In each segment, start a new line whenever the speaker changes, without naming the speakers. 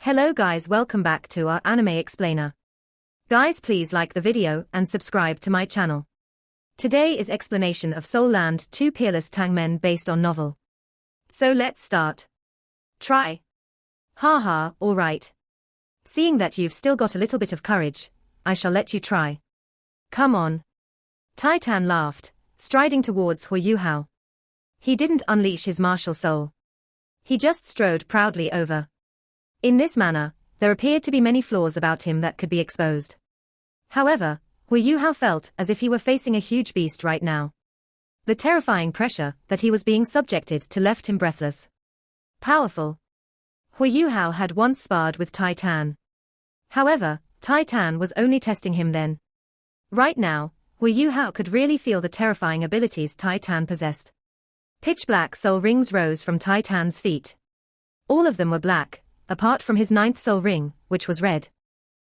Hello guys, welcome back to our anime explainer. Guys, please like the video and subscribe to my channel. Today is explanation of Soul Land 2 Peerless Tangmen based on novel. So let's start. Try. Haha, alright. Seeing that you've still got a little bit of courage, I shall let you try. Come on. Titan laughed, striding towards Huo Yuhao. He didn't unleash his martial soul. He just strode proudly over. In this manner, there appeared to be many flaws about him that could be exposed. However, Huo Yuhao felt as if he were facing a huge beast right now. The terrifying pressure that he was being subjected to left him breathless. Powerful. Huo Yuhao had once sparred with Titan. However, Titan was only testing him then. Right now, Huo Yuhao could really feel the terrifying abilities Titan possessed. Pitch black soul rings rose from Titan's feet. All of them were black, apart from his 9th soul ring, which was red.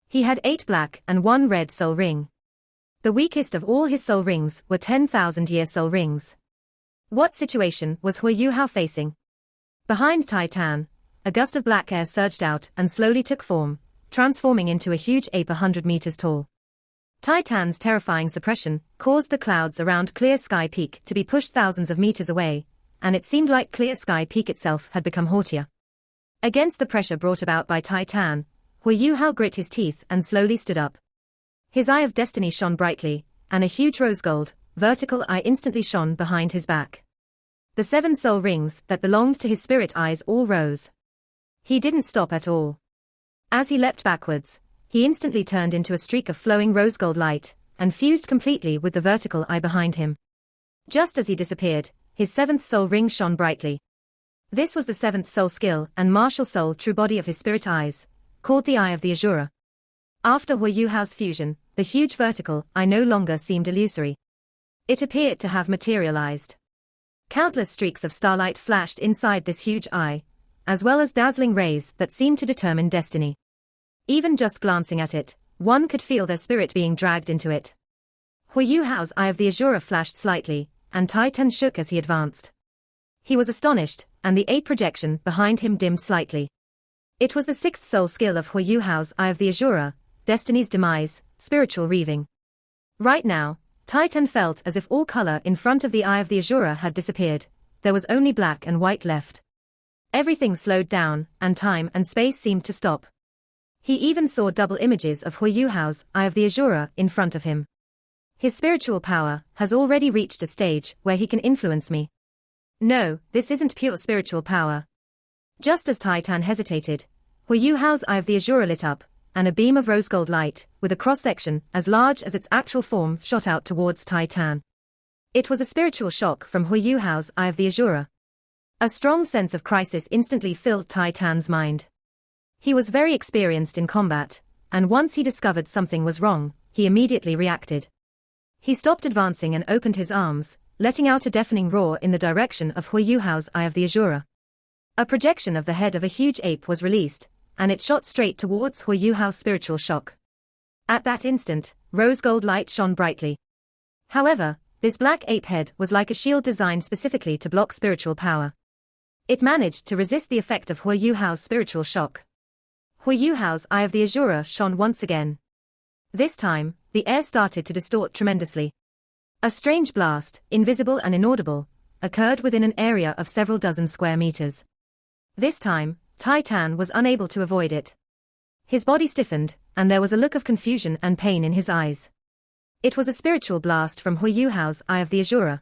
He had 8 black and 1 red soul ring. The weakest of all his soul rings were 10,000-year soul rings. What situation was Huo Yuhao facing? Behind Titan, a gust of black air surged out and slowly took form, transforming into a huge ape 100 meters tall. Titan's terrifying suppression caused the clouds around Clear Sky Peak to be pushed thousands of meters away, and it seemed like Clear Sky Peak itself had become haughtier. Against the pressure brought about by Titan, Huo Yuhao grit his teeth and slowly stood up. His eye of destiny shone brightly, and a huge rose gold, vertical eye instantly shone behind his back. The 7 soul rings that belonged to his spirit eyes all rose. He didn't stop at all. As he leapt backwards, he instantly turned into a streak of flowing rose gold light, and fused completely with the vertical eye behind him. Just as he disappeared, his 7th soul ring shone brightly. This was the 7th soul skill and martial soul true body of his spirit eyes, called the Eye of the Azura. After Huo Yuhao's fusion, the huge vertical eye no longer seemed illusory. It appeared to have materialized. Countless streaks of starlight flashed inside this huge eye, as well as dazzling rays that seemed to determine destiny. Even just glancing at it, one could feel their spirit being dragged into it. Huo Yuhao's Eye of the Azura flashed slightly, and Titan shook as he advanced. He was astonished, and the ape projection behind him dimmed slightly. It was the 6th soul skill of Huo Yuhao's Eye of the Azura, Destiny's Demise, Spiritual Reaving. Right now, Titan felt as if all color in front of the Eye of the Azura had disappeared. There was only black and white left. Everything slowed down, and time and space seemed to stop. He even saw double images of Huo Yuhao's Eye of the Azura in front of him. His spiritual power has already reached a stage where he can influence me. No, this isn't pure spiritual power. Just as Titan hesitated, Huo Yuhao's Eye of the Azura lit up, and a beam of rose gold light, with a cross-section as large as its actual form, shot out towards Titan. It was a spiritual shock from Huo Yuhao's Eye of the Azura. A strong sense of crisis instantly filled Titan's mind. He was very experienced in combat, and once he discovered something was wrong, he immediately reacted. He stopped advancing and opened his arms, letting out a deafening roar in the direction of Huo Yuhao's Eye of the Azura. A projection of the head of a huge ape was released, and it shot straight towards Huo Yuhao's spiritual shock. At that instant, rose gold light shone brightly. However, this black ape head was like a shield designed specifically to block spiritual power. It managed to resist the effect of Huo Yuhao's spiritual shock. Huo Yuhao's Eye of the Azura shone once again. This time, the air started to distort tremendously. A strange blast, invisible and inaudible, occurred within an area of several dozen square meters. This time, Titan was unable to avoid it. His body stiffened, and there was a look of confusion and pain in his eyes. It was a spiritual blast from Huo Yuhao's Eye of the Azura.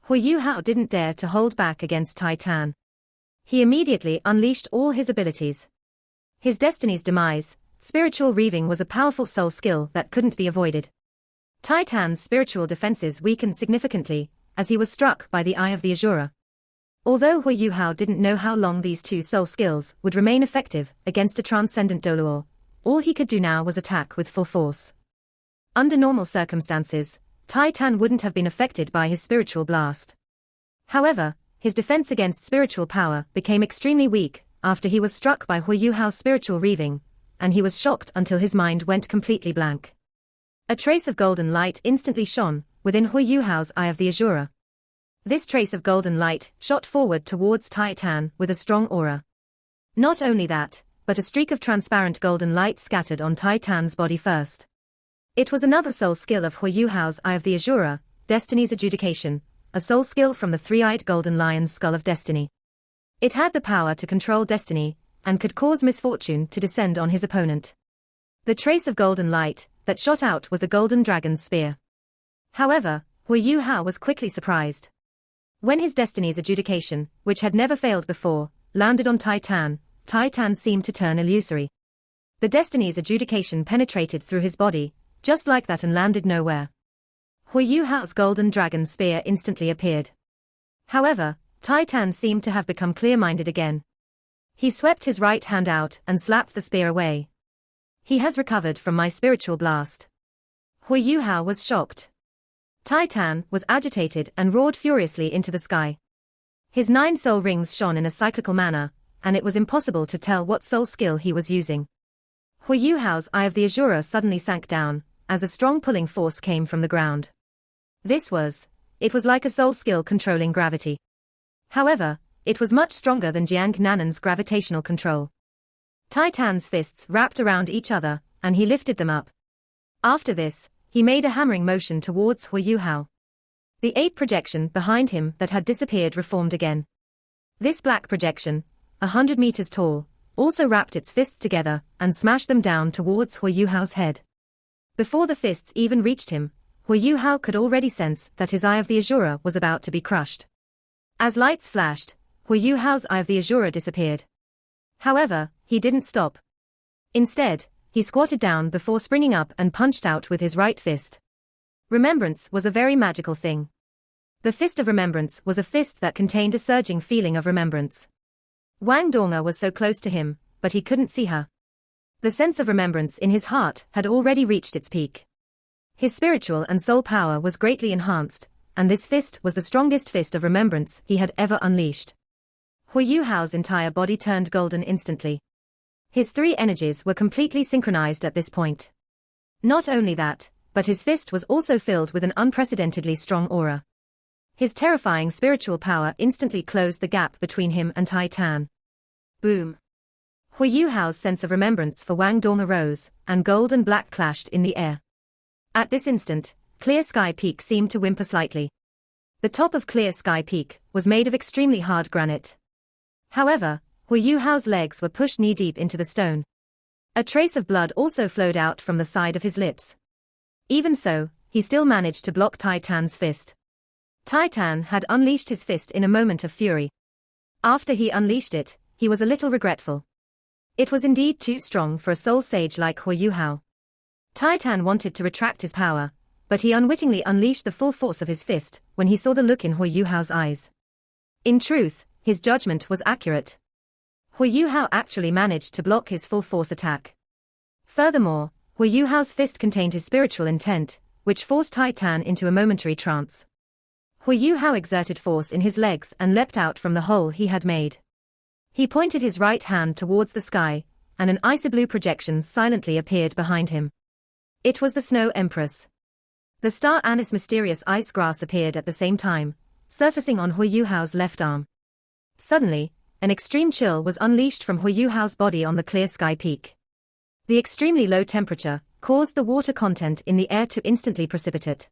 Huo Yuhao didn't dare to hold back against Titan. He immediately unleashed all his abilities. His Destiny's Demise, Spiritual Reaving, was a powerful soul skill that couldn't be avoided. Titan's spiritual defenses weakened significantly, as he was struck by the Eye of the Azura. Although Huo Yuhao didn't know how long these 2 soul skills would remain effective against a transcendent Doluo, all he could do now was attack with full force. Under normal circumstances, Titan wouldn't have been affected by his spiritual blast. However, his defense against spiritual power became extremely weak after he was struck by Huo Yuhao's spiritual reaving, and he was shocked until his mind went completely blank. A trace of golden light instantly shone within Huo Yuhao's Eye of the Azura. This trace of golden light shot forward towards Titan with a strong aura. Not only that, but a streak of transparent golden light scattered on Tai Tan's body first. It was another soul skill of Huo Yuhao's Eye of the Azura, Destiny's Adjudication, a soul skill from the three-eyed golden lion's skull of destiny. It had the power to control destiny, and could cause misfortune to descend on his opponent. The trace of golden light that shot out was the golden dragon's spear. However, Huo Yuhao was quickly surprised. When his Destiny's Adjudication, which had never failed before, landed on Tai Tan seemed to turn illusory. The Destiny's Adjudication penetrated through his body, just like that, and landed nowhere. Huo Yuhao's golden dragon spear instantly appeared. However, Tai Tan seemed to have become clear-minded again. He swept his right hand out and slapped the spear away. He has recovered from my spiritual blast. Huo Yuhao was shocked. Tai Tan was agitated and roared furiously into the sky. His 9 soul rings shone in a cyclical manner, and it was impossible to tell what soul skill he was using. Huo Yuhao's Eye of the Azura suddenly sank down, as a strong pulling force came from the ground. It was like a soul skill controlling gravity. However, it was much stronger than Jiang Nanan's gravitational control. Tai Tan's fists wrapped around each other, and he lifted them up. After this, he made a hammering motion towards Huo Yuhao. The ape projection behind him that had disappeared reformed again. This black projection, 100 meters tall, also wrapped its fists together and smashed them down towards Huo Yuhao's head. Before the fists even reached him, Huo Yuhao could already sense that his Eye of the Azura was about to be crushed. As lights flashed, Huo Yuhao's Eye of the Azura disappeared. However, he didn't stop. Instead, he squatted down before springing up and punched out with his right fist. Remembrance was a very magical thing. The Fist of Remembrance was a fist that contained a surging feeling of remembrance. Wang Dong'er was so close to him, but he couldn't see her. The sense of remembrance in his heart had already reached its peak. His spiritual and soul power was greatly enhanced, and this fist was the strongest fist of remembrance he had ever unleashed. Huo Yuhao's entire body turned golden instantly. His 3 energies were completely synchronized at this point. Not only that, but his fist was also filled with an unprecedentedly strong aura. His terrifying spiritual power instantly closed the gap between him and Tai Tan. Boom! Huo Yuhao's sense of remembrance for Wang Dong'er rose, and gold and black clashed in the air. At this instant, Clear Sky Peak seemed to whimper slightly. The top of Clear Sky Peak was made of extremely hard granite. However, Huo Yuhao's legs were pushed knee-deep into the stone. A trace of blood also flowed out from the side of his lips. Even so, he still managed to block Tai Tan's fist. Tai Tan had unleashed his fist in a moment of fury. After he unleashed it, he was a little regretful. It was indeed too strong for a soul sage like Huo Yuhao. Tai Tan wanted to retract his power, but he unwittingly unleashed the full force of his fist when he saw the look in Huo Yuhao's eyes. In truth, his judgment was accurate. Huo Yuhao actually managed to block his full force attack. Furthermore, Huo Yuhao's fist contained his spiritual intent, which forced Tai Tan into a momentary trance. Huo Yuhao exerted force in his legs and leapt out from the hole he had made. He pointed his right hand towards the sky, and an icy blue projection silently appeared behind him. It was the Snow Empress. The star Anis mysterious ice grass appeared at the same time, surfacing on Huo Yuhao's left arm. Suddenly, an extreme chill was unleashed from Huo Yuhao's body on the Clear Sky Peak. The extremely low temperature caused the water content in the air to instantly precipitate.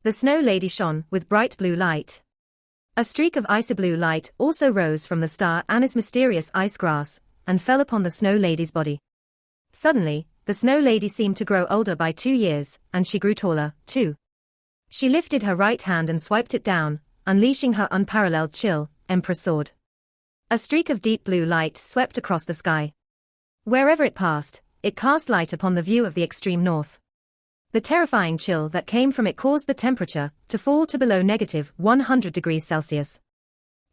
The Snow Lady shone with bright blue light. A streak of icy blue light also rose from the star Anis mysterious ice grass, and fell upon the Snow Lady's body. Suddenly, the Snow Lady seemed to grow older by 2 years, and she grew taller, too. She lifted her right hand and swiped it down, unleashing her unparalleled chill, Empress Sword. A streak of deep blue light swept across the sky. Wherever it passed, it cast light upon the view of the extreme north. The terrifying chill that came from it caused the temperature to fall to below -100 degrees Celsius.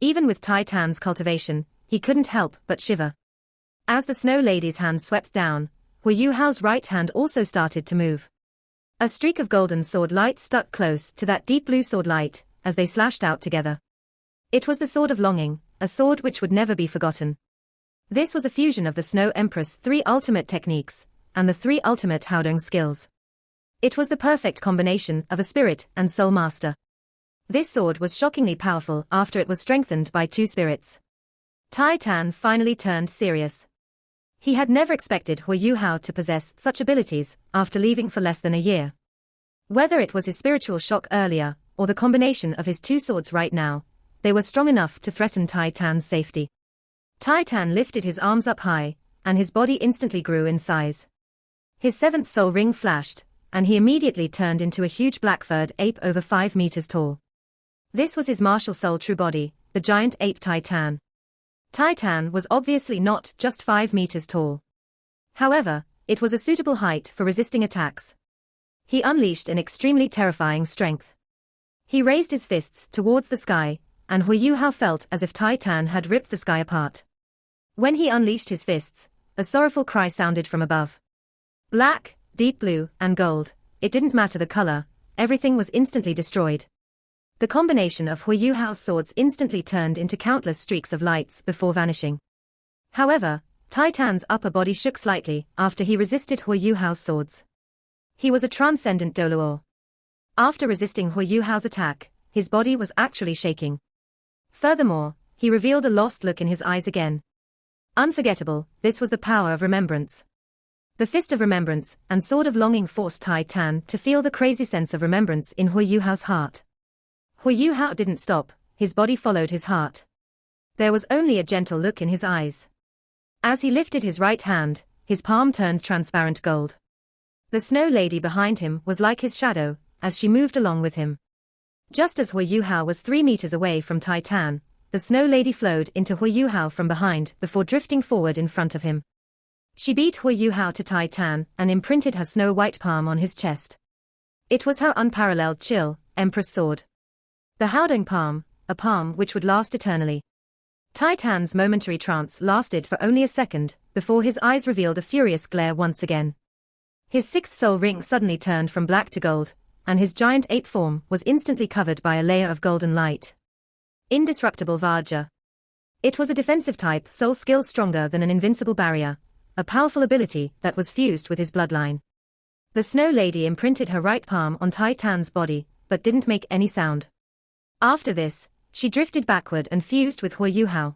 Even with Tai Tan's cultivation, he couldn't help but shiver. As the Snow Lady's hand swept down, Huo Yuhao's right hand also started to move. A streak of golden sword light stuck close to that deep blue sword light, as they slashed out together. It was the Sword of Longing, a sword which would never be forgotten. This was a fusion of the Snow Empress' 3 ultimate techniques, and the 3 ultimate Haodong skills. It was the perfect combination of a spirit and soul master. This sword was shockingly powerful after it was strengthened by 2 spirits. Tai Tan finally turned serious. He had never expected Huo Yuhao to possess such abilities after leaving for less than a year. Whether it was his spiritual shock earlier, or the combination of his two swords right now, they were strong enough to threaten Tai Tan's safety. Tai Tan lifted his arms up high, and his body instantly grew in size. His seventh soul ring flashed, and he immediately turned into a huge black-furred ape over 5 meters tall. This was his martial soul true body, the giant ape Tai Tan. Tai Tan was obviously not just 5 meters tall. However, it was a suitable height for resisting attacks. He unleashed an extremely terrifying strength. He raised his fists towards the sky, and Huo Yuhao felt as if Tai Tan had ripped the sky apart. When he unleashed his fists, a sorrowful cry sounded from above. Black, deep blue, and gold, it didn't matter the color, everything was instantly destroyed. The combination of Huo Yuhao's swords instantly turned into countless streaks of lights before vanishing. However, Tai Tan's upper body shook slightly after he resisted Huo Yuhao's swords. He was a transcendent Doluo. After resisting Huo Yuhao's attack, his body was actually shaking. Furthermore, he revealed a lost look in his eyes again. Unforgettable, this was the power of remembrance. The fist of remembrance and sword of longing forced Tai Tan to feel the crazy sense of remembrance in Huo Yuhao's heart. Huo Yuhao didn't stop, his body followed his heart. There was only a gentle look in his eyes. As he lifted his right hand, his palm turned transparent gold. The snow lady behind him was like his shadow, as she moved along with him. Just as Huo Yuhao was 3 meters away from Tai Tan, the snow lady flowed into Huo Yuhao from behind before drifting forward in front of him. She beat Huo Yuhao to Tai Tan and imprinted her snow-white palm on his chest. It was her unparalleled chill, Empress sword. The Haodong palm, a palm which would last eternally. Tai Tan's momentary trance lasted for only a second, before his eyes revealed a furious glare once again. His sixth soul ring suddenly turned from black to gold, and his giant ape form was instantly covered by a layer of golden light. Indestructible Vajra. It was a defensive type soul skill stronger than an invincible barrier, a powerful ability that was fused with his bloodline. The snow lady imprinted her right palm on Tai Tan's body, but didn't make any sound. After this, she drifted backward and fused with Huo Yuhao.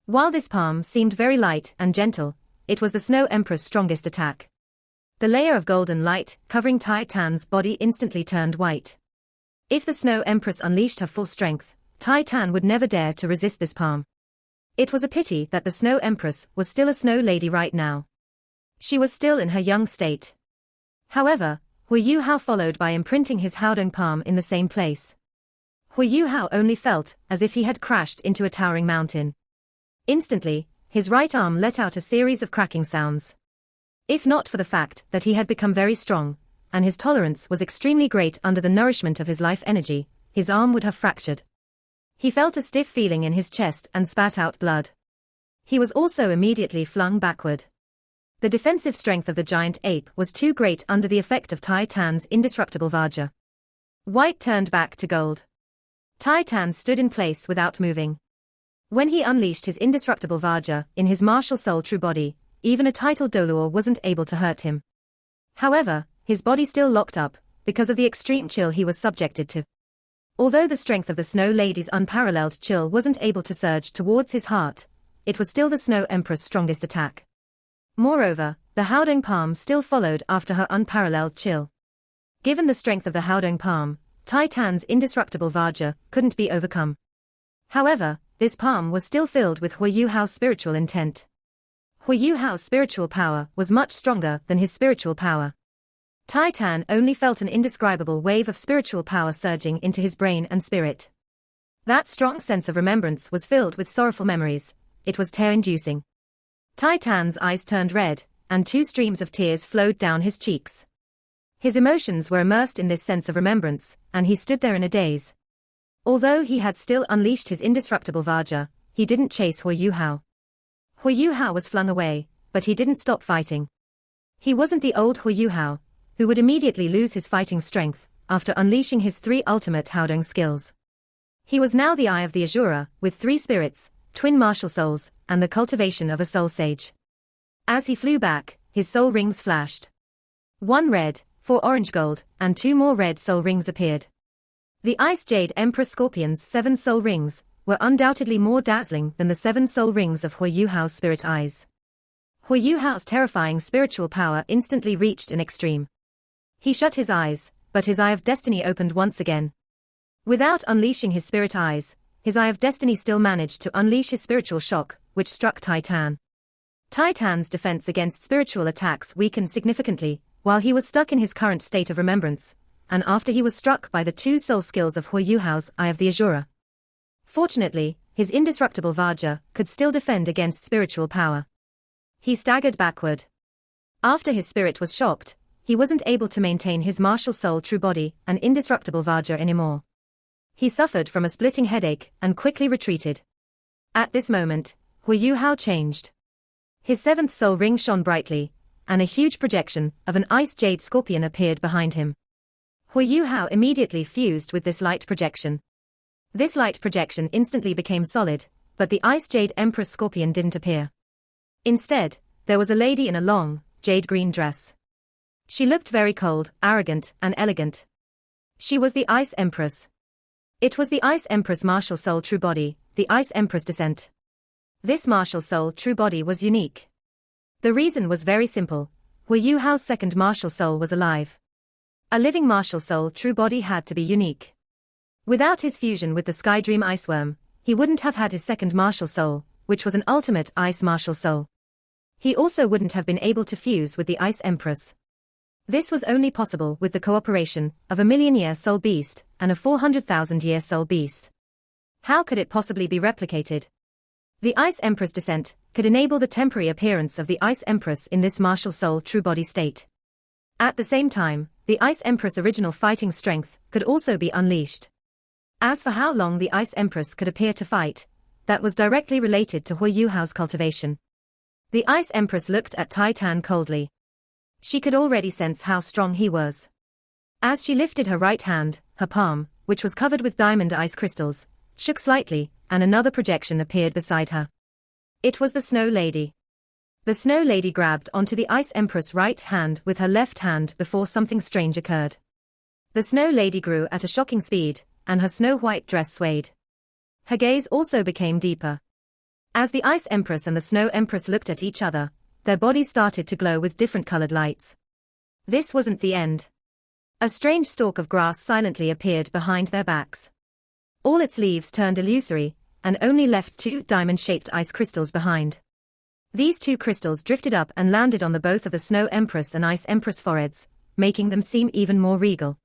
While this palm seemed very light and gentle, it was the Snow Empress' strongest attack. The layer of golden light covering Tai Tan's body instantly turned white. If the Snow Empress unleashed her full strength, Tai Tan would never dare to resist this palm. It was a pity that the Snow Empress was still a snow lady right now. She was still in her young state. However, Huo Yuhao followed by imprinting his Haodong palm in the same place. Huo Yuhao only felt as if he had crashed into a towering mountain. Instantly, his right arm let out a series of cracking sounds. If not for the fact that he had become very strong, and his tolerance was extremely great under the nourishment of his life energy, his arm would have fractured. He felt a stiff feeling in his chest and spat out blood. He was also immediately flung backward. The defensive strength of the giant ape was too great under the effect of Tai Tan's indestructible Vajra. White turned back to gold. Tai Tan stood in place without moving. When he unleashed his indestructible Vajra in his martial soul true body, even a titled Doluo wasn't able to hurt him. However, his body still locked up, because of the extreme chill he was subjected to. Although the strength of the Snow Lady's unparalleled chill wasn't able to surge towards his heart, it was still the Snow Empress' strongest attack. Moreover, the Haodong palm still followed after her unparalleled chill. Given the strength of the Haodong palm, Tai Tan's indestructible Vajra couldn't be overcome. However, this palm was still filled with Huo Yuhao's spiritual intent. Huo Yuhao's spiritual power was much stronger than his spiritual power. Tai Tan only felt an indescribable wave of spiritual power surging into his brain and spirit. That strong sense of remembrance was filled with sorrowful memories. It was tear-inducing. Tai Tan's eyes turned red, and 2 streams of tears flowed down his cheeks. His emotions were immersed in this sense of remembrance, and he stood there in a daze. Although he had still unleashed his indestructible Vajra, he didn't chase Huo Yuhao. Huo Yuhao was flung away, but he didn't stop fighting. He wasn't the old Huo Yuhao, who would immediately lose his fighting strength after unleashing his 3 ultimate Haodong skills. He was now the Eye of the Azura, with 3 spirits, twin martial souls, and the cultivation of a soul sage. As he flew back, his soul rings flashed. 1 red, 4 orange gold, and 2 more red soul rings appeared. The Ice Jade Empress Scorpion's 7 soul rings were undoubtedly more dazzling than the 7 soul rings of Huo Yuhao's spirit eyes. Huo Yuhao's terrifying spiritual power instantly reached an extreme. He shut his eyes, but his Eye of Destiny opened once again. Without unleashing his spirit eyes, his Eye of Destiny still managed to unleash his spiritual shock, which struck Titan. Titan's defense against spiritual attacks weakened significantly, while he was stuck in his current state of remembrance, and after he was struck by the two soul skills of Huo Yuhao's Eye of the Azura. Fortunately, his indestructible Vajra could still defend against spiritual power. He staggered backward. After his spirit was shocked, he wasn't able to maintain his martial soul true body and indestructible Vajra anymore. He suffered from a splitting headache and quickly retreated. At this moment, Huo Yuhao changed. His seventh soul ring shone brightly, and a huge projection of an ice jade scorpion appeared behind him. Huo Yuhao immediately fused with this light projection. This light projection instantly became solid, but the ice jade empress scorpion didn't appear. Instead, there was a lady in a long, jade green dress. She looked very cold, arrogant, and elegant. She was the Ice Empress. It was the Ice Empress martial soul true body, the Ice Empress descent. This martial soul true body was unique. The reason was very simple. Huo Yuhao's second martial soul was alive. A living martial soul true body had to be unique. Without his fusion with the Sky Dream Iceworm, he wouldn't have had his second martial soul, which was an ultimate ice martial soul. He also wouldn't have been able to fuse with the Ice Empress. This was only possible with the cooperation of a 1,000,000-year soul beast and a 400,000-year soul beast. How could it possibly be replicated? The Ice Empress descent could enable the temporary appearance of the Ice Empress in this martial soul true body state. At the same time, the Ice Empress' original fighting strength could also be unleashed. As for how long the Ice Empress could appear to fight, that was directly related to Huo Yuhao's cultivation. The Ice Empress looked at Titan coldly. She could already sense how strong he was. As she lifted her right hand, her palm, which was covered with diamond ice crystals, shook slightly, and another projection appeared beside her. It was the Snow Lady. The Snow Lady grabbed onto the Ice Empress' right hand with her left hand before something strange occurred. The Snow Lady grew at a shocking speed, and her snow-white dress swayed. Her gaze also became deeper. As the Ice Empress and the Snow Empress looked at each other, their bodies started to glow with different colored lights. This wasn't the end. A strange stalk of grass silently appeared behind their backs. All its leaves turned illusory, and only left two diamond-shaped ice crystals behind. These two crystals drifted up and landed on the both of the Snow Empress and Ice Empress foreheads, making them seem even more regal.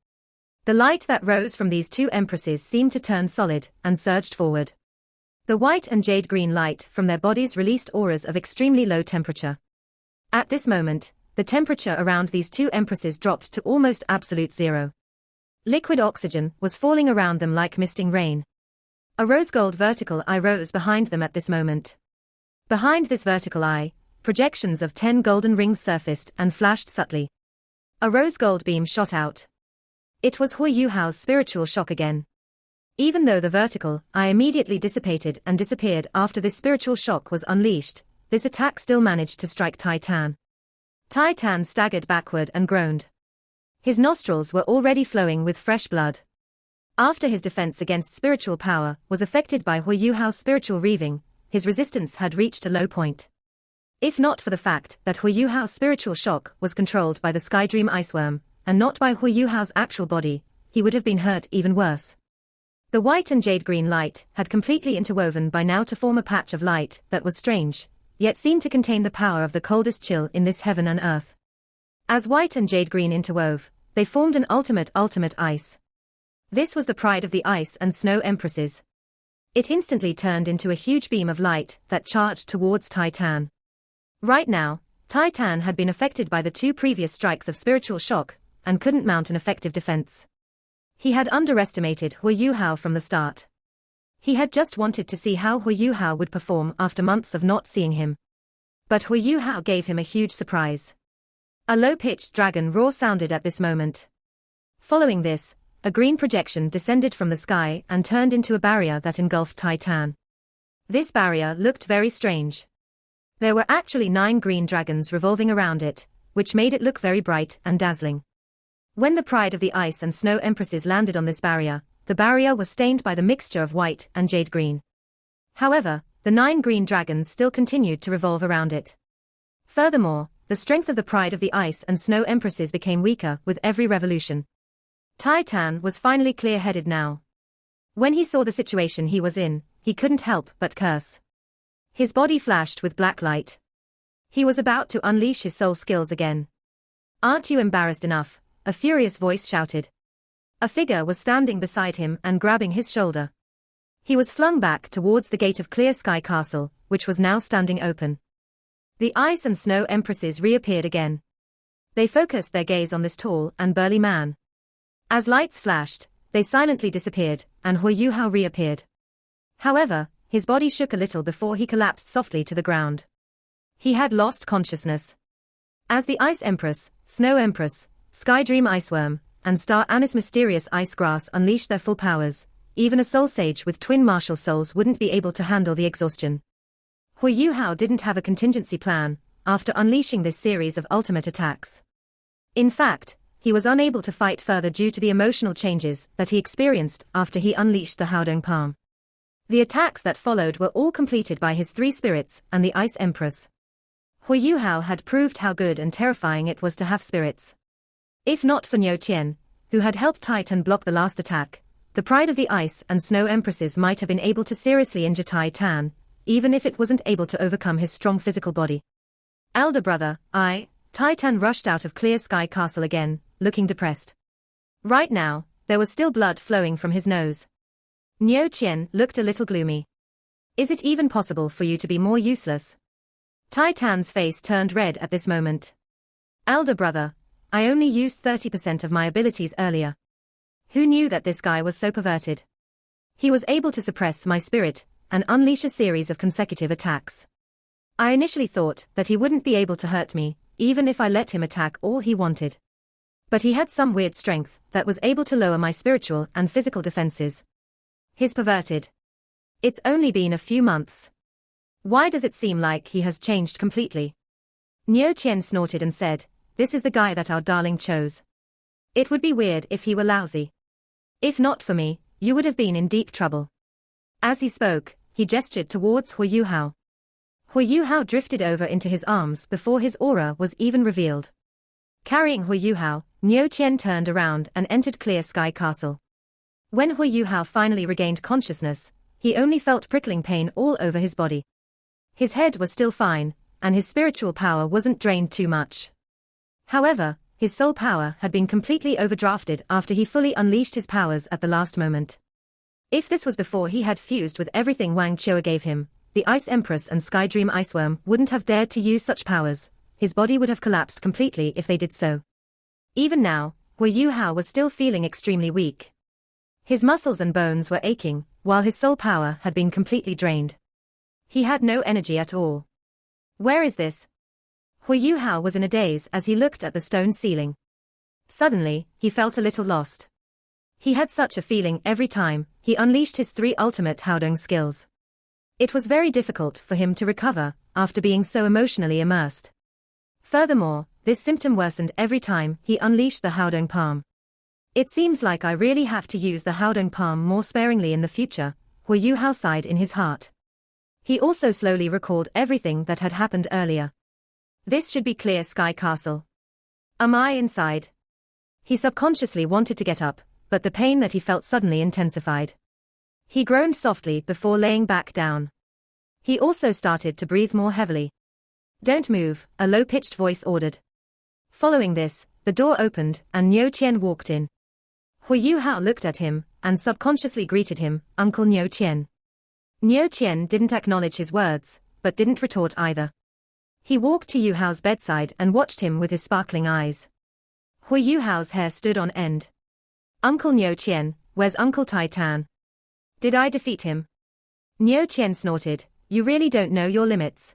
The light that rose from these two empresses seemed to turn solid and surged forward. The white and jade green light from their bodies released auras of extremely low temperature. At this moment, the temperature around these two empresses dropped to almost absolute zero. Liquid oxygen was falling around them like misting rain. A rose-gold vertical eye rose behind them at this moment. Behind this vertical eye, projections of 10 golden rings surfaced and flashed subtly. A rose-gold beam shot out. It was Huo Yuhao's spiritual shock again. Even though the vertical eye immediately dissipated and disappeared after this spiritual shock was unleashed, this attack still managed to strike Titan. Titan staggered backward and groaned. His nostrils were already flowing with fresh blood. After his defense against spiritual power was affected by Huo Yuhao's spiritual reaving, his resistance had reached a low point. If not for the fact that Huo Yuhao's spiritual shock was controlled by the Sky Dream Iceworm, and not by Huo Yuhao's actual body, he would have been hurt even worse. The white and jade green light had completely interwoven by now to form a patch of light that was strange, yet seemed to contain the power of the coldest chill in this heaven and earth. As white and jade green interwove, they formed an ultimate ice. This was the pride of the Ice and Snow Empresses. It instantly turned into a huge beam of light that charged towards Titan. Right now, Titan had been affected by the two previous strikes of spiritual shock, and couldn't mount an effective defense. He had underestimated Huo Yuhao from the start. He had just wanted to see how Huo Yuhao would perform after months of not seeing him. But Huo Yuhao gave him a huge surprise. A low-pitched dragon roar sounded at this moment. Following this, a green projection descended from the sky and turned into a barrier that engulfed Titan. This barrier looked very strange. There were actually 9 green dragons revolving around it, which made it look very bright and dazzling. When the pride of the Ice and Snow Empresses landed on this barrier, the barrier was stained by the mixture of white and jade green. However, the 9 green dragons still continued to revolve around it. Furthermore, the strength of the pride of the ice and snow empresses became weaker with every revolution. Tai Tan was finally clear-headed now. When he saw the situation he was in, he couldn't help but curse. His body flashed with black light. He was about to unleash his soul skills again. "Aren't you embarrassed enough?" a furious voice shouted. A figure was standing beside him and grabbing his shoulder. He was flung back towards the gate of Clear Sky Castle, which was now standing open. The ice and snow empresses reappeared again. They focused their gaze on this tall and burly man. As lights flashed, they silently disappeared, and Huo Yuhao reappeared. However, his body shook a little before he collapsed softly to the ground. He had lost consciousness. As the Ice Empress, Snow Empress, Sky Dream Iceworm, and Star Anise Mysterious Ice Grass unleashed their full powers, even a soul sage with twin martial souls wouldn't be able to handle the exhaustion. Huo Yuhao didn't have a contingency plan after unleashing this series of ultimate attacks. In fact, he was unable to fight further due to the emotional changes that he experienced after he unleashed the Haodong Palm. The attacks that followed were all completed by his three spirits and the Ice Empress. Huo Yuhao had proved how good and terrifying it was to have spirits. If not for Niu Qian, who had helped Tai Tan block the last attack, the pride of the Ice and Snow Empresses might have been able to seriously injure Tai Tan, even if it wasn't able to overcome his strong physical body. "Elder brother, Tai Tan rushed out of Clear Sky Castle again, looking depressed. Right now, there was still blood flowing from his nose. Niu Qian looked a little gloomy. "Is it even possible for you to be more useless?" Tai Tan's face turned red at this moment. "Elder brother, I only used 30% of my abilities earlier. Who knew that this guy was so perverted? He was able to suppress my spirit and unleash a series of consecutive attacks. I initially thought that he wouldn't be able to hurt me, even if I let him attack all he wanted. But he had some weird strength that was able to lower my spiritual and physical defenses. He's perverted. It's only been a few months. Why does it seem like he has changed completely?" Niu Qian snorted and said, "This is the guy that our darling chose. It would be weird if he were lousy. If not for me, you would have been in deep trouble." As he spoke, he gestured towards Huo Yuhao. Huo Yuhao drifted over into his arms before his aura was even revealed. Carrying Huo Yuhao, Niu Qian turned around and entered Clear Sky Castle. When Huo Yuhao finally regained consciousness, he only felt prickling pain all over his body. His head was still fine, and his spiritual power wasn't drained too much. However, his soul power had been completely overdrafted after he fully unleashed his powers at the last moment. If this was before he had fused with everything Wang Dong'er gave him, the Ice Empress and Sky Dream Iceworm wouldn't have dared to use such powers. His body would have collapsed completely if they did so. Even now, Huo Yuhao was still feeling extremely weak. His muscles and bones were aching, while his soul power had been completely drained. He had no energy at all. "Where is this?" Huo Yuhao was in a daze as he looked at the stone ceiling. Suddenly, he felt a little lost. He had such a feeling every time he unleashed his three ultimate Haodong skills. It was very difficult for him to recover after being so emotionally immersed. Furthermore, this symptom worsened every time he unleashed the Haodong Palm. "It seems like I really have to use the Haodong Palm more sparingly in the future," Huo Yuhao sighed in his heart. He also slowly recalled everything that had happened earlier. This should be Clear Sky Castle. Am I inside? He subconsciously wanted to get up, but the pain that he felt suddenly intensified. He groaned softly before laying back down. He also started to breathe more heavily. "Don't move," a low-pitched voice ordered. Following this, the door opened and Niu Qian walked in. Huo Yuhao looked at him and subconsciously greeted him, "Uncle Niu Qian." Niu Qian didn't acknowledge his words, but didn't retort either. He walked to Yuhao's bedside and watched him with his sparkling eyes. Huo Yuhao's hair stood on end. "Uncle Niu Qian, where's Uncle Tai Tan? Did I defeat him?" Niu Qian snorted, "You really don't know your limits.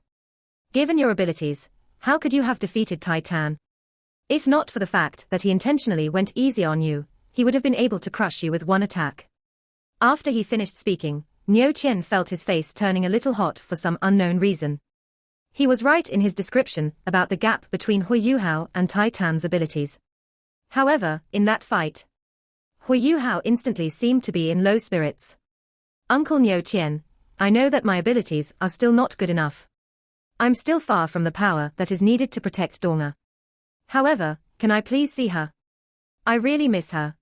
Given your abilities, how could you have defeated Tai Tan? If not for the fact that he intentionally went easy on you, he would have been able to crush you with one attack." After he finished speaking, Niu Qian felt his face turning a little hot for some unknown reason. He was right in his description about the gap between Huo Yuhao and Tai Tan's abilities. However, in that fight, Huo Yuhao instantly seemed to be in low spirits. "Uncle Niu Qian, I know that my abilities are still not good enough. I'm still far from the power that is needed to protect Dong'er. However, can I please see her? I really miss her.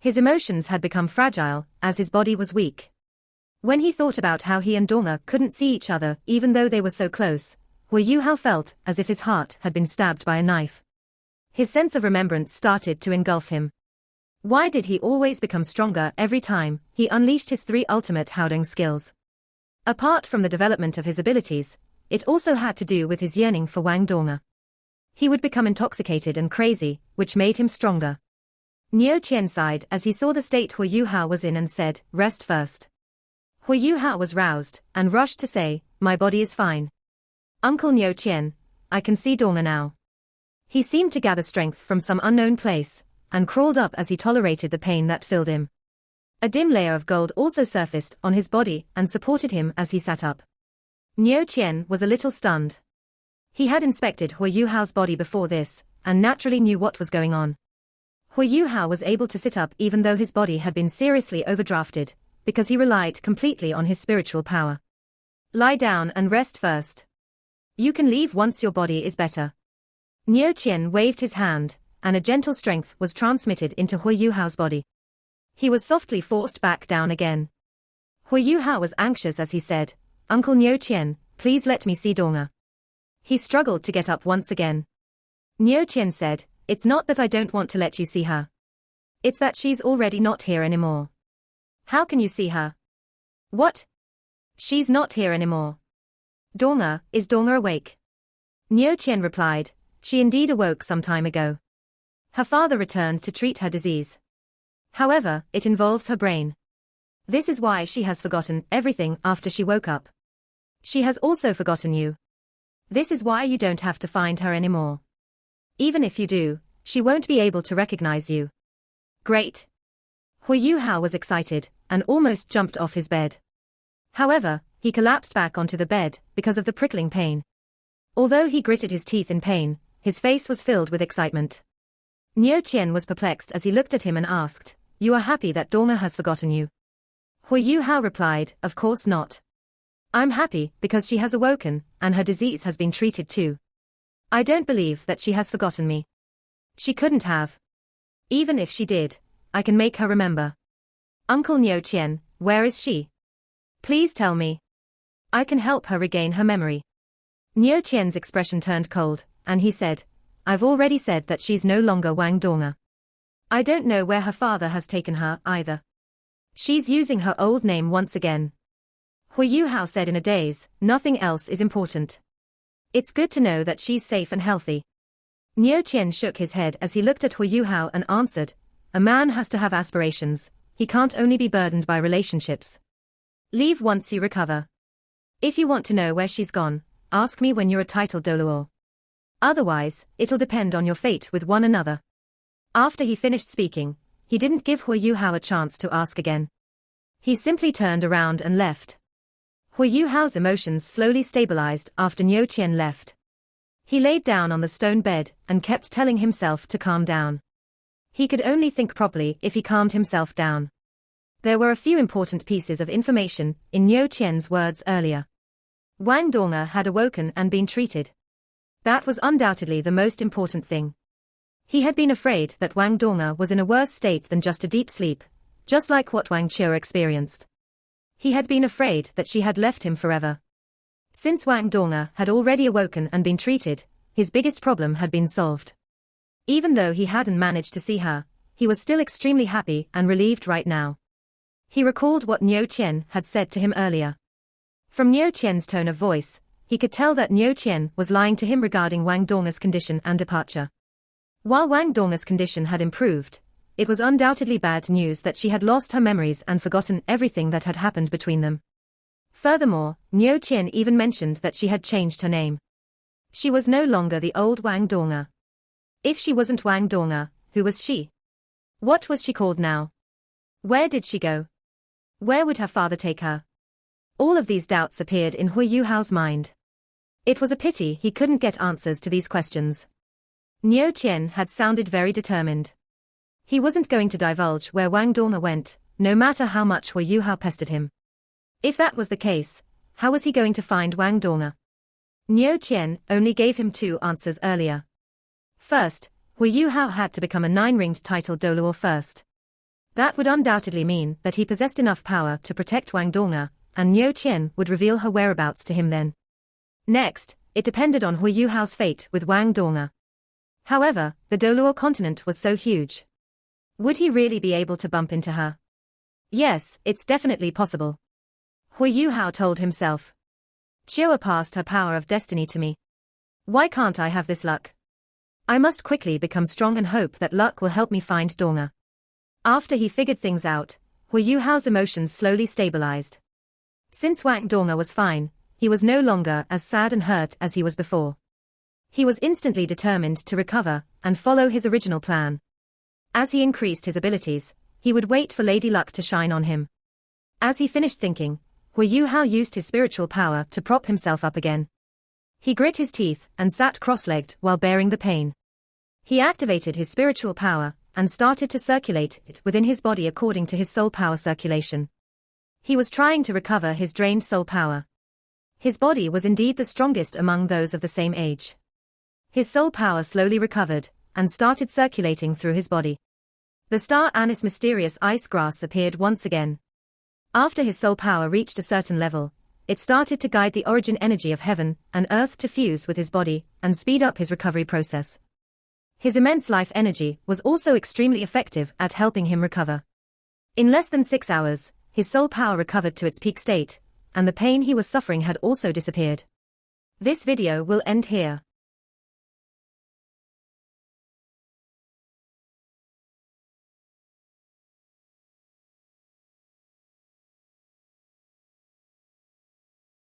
His emotions had become fragile, as his body was weak. When he thought about how he and Dong'er couldn't see each other even though they were so close, Huo Yuhao felt as if his heart had been stabbed by a knife. His sense of remembrance started to engulf him. Why did he always become stronger every time he unleashed his 3 ultimate Haodong skills? Apart from the development of his abilities, it also had to do with his yearning for Wang Dong'er. He would become intoxicated and crazy, which made him stronger. Niu Qian sighed as he saw the state Huo Yuhao was in and said, "Rest first." Huo Yuhao was roused and rushed to say, "My body is fine. Uncle Niu Qian, I can see Dong'er now." He seemed to gather strength from some unknown place, and crawled up as he tolerated the pain that filled him. A dim layer of gold also surfaced on his body and supported him as he sat up. Niu Qian was a little stunned. He had inspected Huo Yuhao's body before this, and naturally knew what was going on. Huo Yuhao was able to sit up even though his body had been seriously overdrafted, because he relied completely on his spiritual power. "Lie down and rest first. You can leave once your body is better." Niu Qian waved his hand, and a gentle strength was transmitted into Huo Yuhao's body. He was softly forced back down again. Huo Yuhao was anxious as he said, "Uncle Niu Qian, please let me see Dong'er." He struggled to get up once again. Niu Qian said, "It's not that I don't want to let you see her. It's that she's already not here anymore." "How can you see her?" "What? She's not here anymore." Is Dong'er awake?" Niu Qian replied, "She indeed awoke some time ago. Her father returned to treat her disease. However, it involves her brain. This is why she has forgotten everything after she woke up. She has also forgotten you. This is why you don't have to find her anymore. Even if you do, she won't be able to recognize you." "Great." Huo Yuhao was excited, and almost jumped off his bed. However, he collapsed back onto the bed because of the prickling pain. Although he gritted his teeth in pain, his face was filled with excitement. Niu Qian was perplexed as he looked at him and asked, "You are happy that Dong'er has forgotten you?" Huo Yuhao replied, "Of course not. I'm happy because she has awoken, and her disease has been treated too. I don't believe that she has forgotten me. She couldn't have. Even if she did, I can make her remember. Uncle Niu Qian, where is she? Please tell me. I can help her regain her memory." Niu Qian's expression turned cold, and he said, "I've already said that she's no longer Wang Dong'er. I don't know where her father has taken her, either. She's using her old name once again." Huo Yuhao said in a daze, "Nothing else is important. It's good to know that she's safe and healthy." Niu Qian shook his head as he looked at Huo Yuhao and answered, "A man has to have aspirations, he can't only be burdened by relationships. Leave once you recover. If you want to know where she's gone, ask me when you're a titled Doluo. Otherwise, it'll depend on your fate with one another." After he finished speaking, he didn't give Huo Yuhao a chance to ask again. He simply turned around and left. Huo Yuhao's emotions slowly stabilized after Niu Qian left. He laid down on the stone bed and kept telling himself to calm down. He could only think properly if he calmed himself down. There were a few important pieces of information in Niu Qian's words earlier. Wang Dong'er had awoken and been treated. That was undoubtedly the most important thing. He had been afraid that Wang Dong'er was in a worse state than just a deep sleep, just like what Wang Qiu experienced. He had been afraid that she had left him forever. Since Wang Dong'er had already awoken and been treated, his biggest problem had been solved. Even though he hadn't managed to see her, he was still extremely happy and relieved right now. He recalled what Niu Qian had said to him earlier. From Niu Qian's tone of voice, he could tell that Niu Qian was lying to him regarding Wang Dong'er's condition and departure. While Wang Dong'er's condition had improved, it was undoubtedly bad news that she had lost her memories and forgotten everything that had happened between them. Furthermore, Niu Qian even mentioned that she had changed her name. She was no longer the old Wang Dong'er. If she wasn't Wang Dong'er, who was she? What was she called now? Where did she go? Where would her father take her? All of these doubts appeared in Huo Yuhao's mind. It was a pity he couldn't get answers to these questions. Niu Qian had sounded very determined. He wasn't going to divulge where Wang Dong'er went, no matter how much Huo Yuhao pestered him. If that was the case, how was he going to find Wang Dong'er? Niu Qian only gave him 2 answers earlier. First, Huo Yuhao had to become a 9-ringed title Doluo first. That would undoubtedly mean that he possessed enough power to protect Wang Dong'er, and Niu Qian would reveal her whereabouts to him then. Next, it depended on Huo Yuhao's fate with Wang Dong'er. However, the Doluo continent was so huge. Would he really be able to bump into her? Yes, it's definitely possible. Huo Yuhao told himself. Chiwa passed her power of destiny to me. Why can't I have this luck? I must quickly become strong and hope that luck will help me find Dong'er. After he figured things out, Huo Yuhao's emotions slowly stabilized. Since Wang Dong'er was fine, he was no longer as sad and hurt as he was before. He was instantly determined to recover and follow his original plan. As he increased his abilities, he would wait for Lady Luck to shine on him. As he finished thinking, Huo Yuhao used his spiritual power to prop himself up again. He grit his teeth and sat cross-legged while bearing the pain. He activated his spiritual power and started to circulate it within his body according to his soul power circulation. He was trying to recover his drained soul power. His body was indeed the strongest among those of the same age. His soul power slowly recovered and started circulating through his body. The star anise mysterious ice grass appeared once again. After his soul power reached a certain level, it started to guide the origin energy of heaven and earth to fuse with his body and speed up his recovery process. His immense life energy was also extremely effective at helping him recover. In less than 6 hours, his soul power recovered to its peak state, and the pain he was suffering had also disappeared. This video will end here.